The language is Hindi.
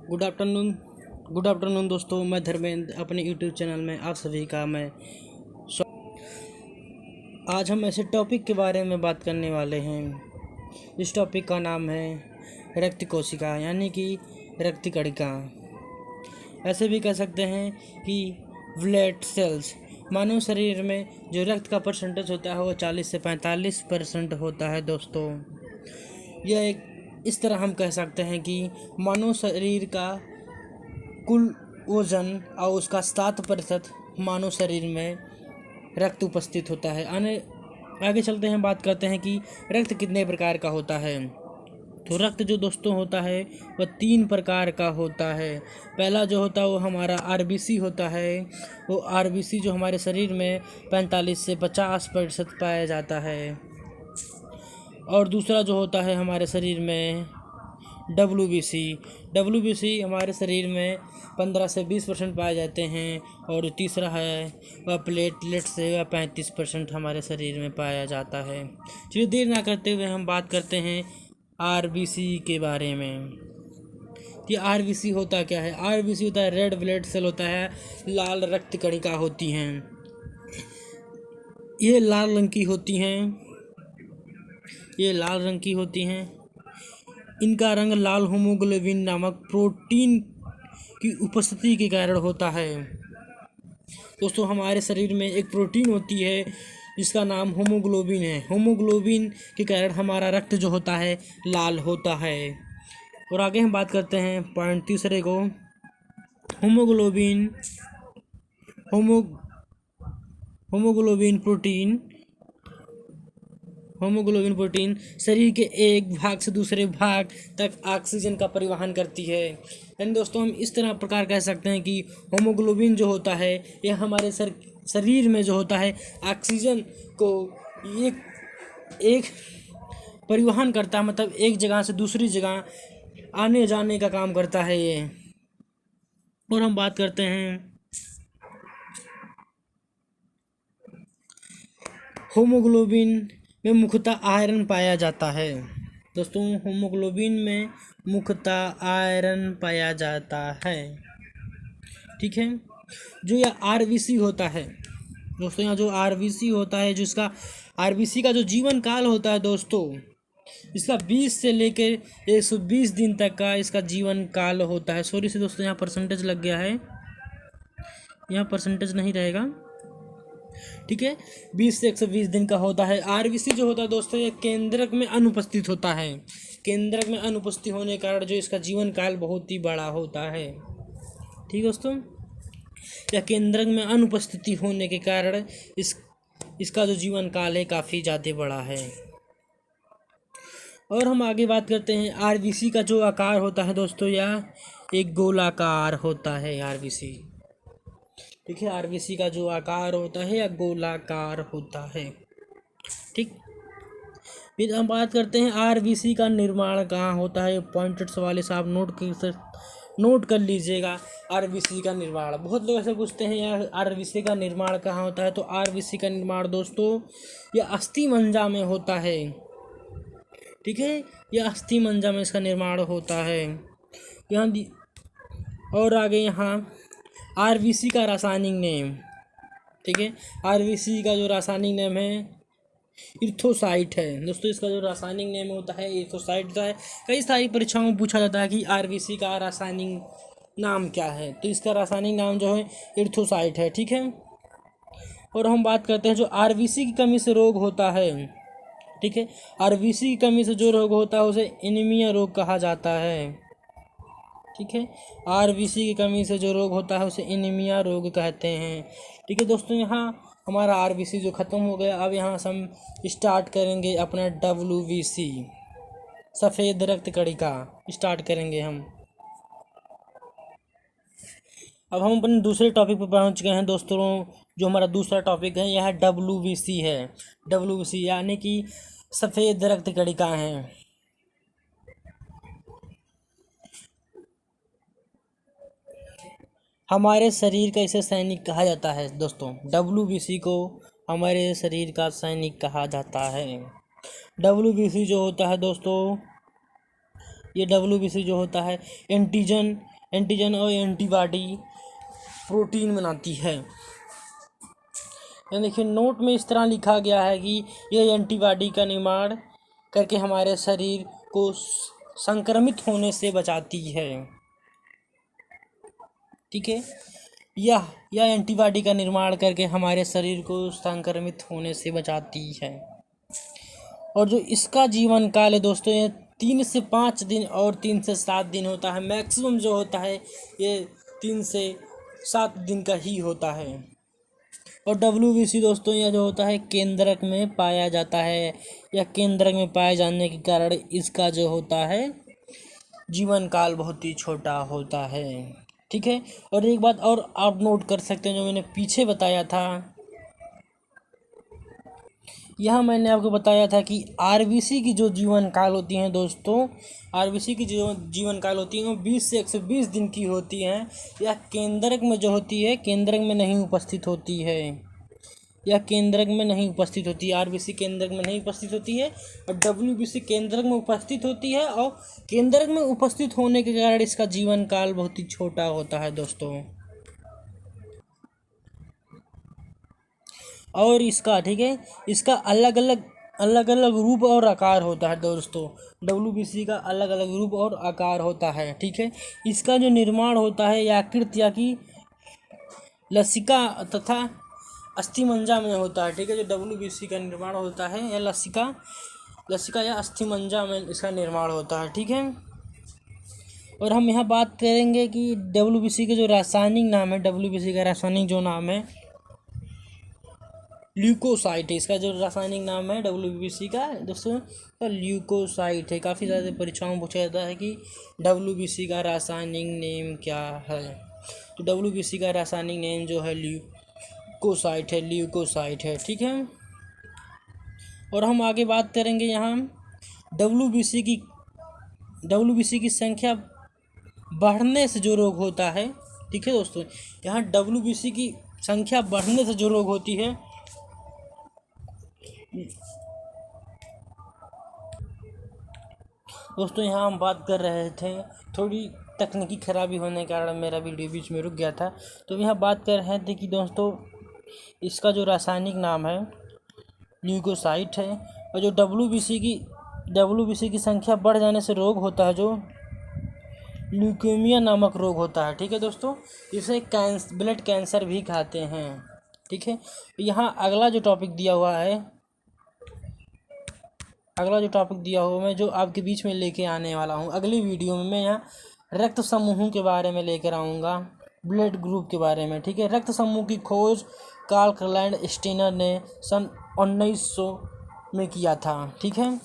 गुड आफ्टरनून दोस्तों। मैं धर्मेंद्र अपने यूट्यूब चैनल में आप सभी का आज हम ऐसे टॉपिक के बारे में बात करने वाले हैं। इस टॉपिक का नाम है रक्त कोशिका यानी कि रक्त कणिका। ऐसे भी कह सकते हैं कि ब्लड सेल्स। मानव शरीर में जो रक्त का परसेंटेज होता है वो 40 से 45% होता है दोस्तों। यह एक इस तरह हम कह सकते हैं कि मानव शरीर का कुल वजन और उसका 7% मानव शरीर में रक्त उपस्थित होता है। आगे चलते हैं, बात करते हैं कि रक्त कितने प्रकार का होता है। तो रक्त जो दोस्तों होता है वह 3 प्रकार का होता है। पहला जो होता है वो हमारा आरबीसी होता है। वो आरबीसी जो हमारे शरीर में 45 से 50% पाया जाता है। और दूसरा जो होता है हमारे शरीर में डब्ल्यूबीसी हमारे शरीर में 15 से 20% पाए जाते हैं। और तीसरा है वह प्लेटलेट से वह 35% हमारे शरीर में पाया जाता है। चलिए देर ना करते हुए हम बात करते हैं आरबीसी के बारे में कि आरबीसी होता क्या है। आरबीसी होता है रेड ब्लड सेल होता है, लाल रक्त कणिका होती हैं। ये लाल रंग की होती हैं। इनका रंग लाल हीमोग्लोबिन नामक प्रोटीन की उपस्थिति के कारण होता है। दोस्तों हमारे शरीर में एक प्रोटीन होती है जिसका नाम हीमोग्लोबिन है। हीमोग्लोबिन के कारण हमारा रक्त जो होता है लाल होता है। और आगे हम बात करते हैं पॉइंट तीसरे को। हीमोग्लोबिन प्रोटीन शरीर के एक भाग से दूसरे भाग तक ऑक्सीजन का परिवहन करती है। यानी दोस्तों हम इस तरह प्रकार कह सकते हैं कि हीमोग्लोबिन जो होता है यह हमारे शरीर में जो होता है ऑक्सीजन को एक परिवहन करता है, मतलब एक जगह से दूसरी जगह आने जाने का काम करता है ये। और हम बात करते हैं हीमोग्लोबिन में मुख्यतः आयरन पाया जाता है। दोस्तों हीमोग्लोबिन में मुख्यतः आयरन पाया जाता है, ठीक है। जो यह आरबीसी होता है दोस्तों, यहाँ जो आरबीसी होता है, जिसका आरबीसी का जो जीवन काल होता है दोस्तों, इसका 20 से लेकर 120 दिन तक का इसका जीवन काल होता है। सॉरी से दोस्तों यहाँ परसेंटेज लग गया है, यहाँ परसेंटेज नहीं रहेगा, ठीक है। 20 से 120 दिन का होता है। आरबीसी जो होता है दोस्तों ये केंद्रक में अनुपस्थित होता है। केंद्रक में अनुपस्थित होने के कारण जो इसका जीवन काल बहुत ही बड़ा होता है, ठीक दोस्तों। या केंद्रक में अनुपस्थिति होने के कारण इसका जो जीवन काल है काफ़ी ज़्यादा बड़ा है। और हम आगे बात करते हैं आरबीसी का जो आकार होता है दोस्तों, यह एक गोलाकार होता है आरबीसी, ठीक है। आरबीसी का जो आकार होता है या गोलाकार होता है, ठीक। फिर हम बात करते हैं आरबीसी का निर्माण कहाँ होता है। पॉइंटेड सवाल से आप नोट कर लीजिएगा। आरबीसी का निर्माण, बहुत लोग ऐसे पूछते हैं यार आरबीसी का निर्माण कहाँ होता है। तो आरबीसी का निर्माण दोस्तों यह अस्थि मज्जा में होता है, ठीक है। यह अस्थि मज्जा में इसका निर्माण होता है यहाँ। और आगे यहाँ आरबीसी का रासायनिक नेम, ठीक है। आरबीसी का जो रासायनिक नेम है इर्थोसाइट है दोस्तों। इसका जो रासायनिक नेम होता है इर्थोसाइट होता है। कई सारी परीक्षाओं में पूछा जाता है कि आरबीसी का रासायनिक नाम क्या है, तो इसका रासायनिक नाम जो है इर्थोसाइट है, ठीक है। और हम बात करते हैं जो आरबीसी की कमी से रोग होता है, ठीक है। आरबीसी की कमी से जो रोग होता है उसे एनीमिया रोग कहा जाता है, ठीक है। आरबीसी की कमी से जो रोग होता है उसे एनीमिया रोग कहते हैं, ठीक है दोस्तों। यहाँ हमारा आरबीसी जो ख़त्म हो गया, अब यहाँ से हम स्टार्ट करेंगे अपना डब्ल्यूबीसी, सफ़ेद रक्त कणिका स्टार्ट करेंगे हम। अब हम अपने दूसरे टॉपिक पर पहुँच गए हैं दोस्तों। जो हमारा दूसरा टॉपिक है यह डब्ल्यूबीसी है। डब्ल्यूबीसी यानी कि सफ़ेद रक्त कणिका हैं। हमारे शरीर का इसे सैनिक कहा जाता है दोस्तों। डब्ल्यूबीसी को हमारे शरीर का सैनिक कहा जाता है। डब्ल्यूबीसी जो होता है दोस्तों, ये डब्ल्यूबीसी जो होता है एंटीजन एंटीजन और एंटीबॉडी प्रोटीन बनाती है। ये देखिए नोट में इस तरह लिखा गया है कि यह एंटीबॉडी का निर्माण करके हमारे शरीर को संक्रमित होने से बचाती है। ठीक है, यह एंटीबॉडी का निर्माण करके हमारे शरीर को संक्रमित होने से बचाती है। और जो इसका जीवन काल है दोस्तों, ये 3 से 5 दिन और 3 से 7 दिन होता है। मैक्सिमम जो होता है ये 3 से 7 दिन का ही होता है। और WBC दोस्तों यह जो होता है केंद्रक में पाया जाता है। यह केंद्रक में पाए जाने के कारण इसका जो होता है जीवन काल बहुत ही छोटा होता है। ठीक है, और एक बात और आप नोट कर सकते हैं, जो मैंने पीछे बताया था, यह मैंने आपको बताया था कि RBC की जो जीवन काल होती हैं दोस्तों, RBC की जो जीवन काल होती है वो 20 से 120 दिन की होती हैं। यह केंद्रक में जो होती है केंद्रक में नहीं उपस्थित होती है। यह केंद्रक में नहीं उपस्थित होती है। RBC केंद्रक में नहीं उपस्थित होती है और WBC केंद्रक में उपस्थित होती है। और केंद्रक में उपस्थित होने के कारण इसका जीवन काल बहुत ही छोटा होता है दोस्तों। और इसका ठीक है, इसका अलग अलग रूप और आकार होता है दोस्तों। WBC का अलग अलग रूप और आकार होता है। ठीक है, इसका जो निर्माण होता है यकृत या कि लसिका तथा अस्थिमज्जा में होता है। ठीक है, जो WBC का निर्माण होता है या लसिका या अस्थिमज्जा में इसका निर्माण होता है। ठीक है, और हम यहाँ बात करेंगे कि WBC के जो रासायनिक नाम है, WBC का रासायनिक जो नाम है ल्यूकोसाइट है। इसका जो रासायनिक नाम है WBC का दोस्तों ल्यूकोसाइट है। काफ़ी ज़्यादा परीक्षाओं में पूछा जाता है कि WBC का रासायनिक नेम क्या है। तो WBC का रासायनिक नेम जो है ल्यूकोसाइट है। ठीक है, और हम आगे बात करेंगे यहाँ WBC की संख्या बढ़ने से जो रोग होता है। ठीक है दोस्तों, यहाँ WBC की संख्या बढ़ने से जो रोग होती है दोस्तों, यहाँ हम बात कर रहे थे, थोड़ी तकनीकी खराबी होने के कारण मेरा वीडियो बीच में रुक गया था। तो यहाँ बात कर रहे थे कि दोस्तों इसका जो रासायनिक नाम है ल्यूकोसाइट है। और जो WBC की संख्या बढ़ जाने से रोग होता है जो ल्यूकेमिया नामक रोग होता है। ठीक है दोस्तों, इसे ब्लड कैंसर भी कहते हैं। ठीक है, यहाँ अगला जो टॉपिक दिया हुआ मैं जो आपके बीच में लेके आने वाला हूँ अगली वीडियो में, मैं यहाँ रक्त समूहों के बारे में लेकर आऊँगा, ब्लड ग्रुप के बारे में। ठीक है, रक्त समूह की खोज कार्ल स्टेनर ने सन 1900 में किया था। ठीक है।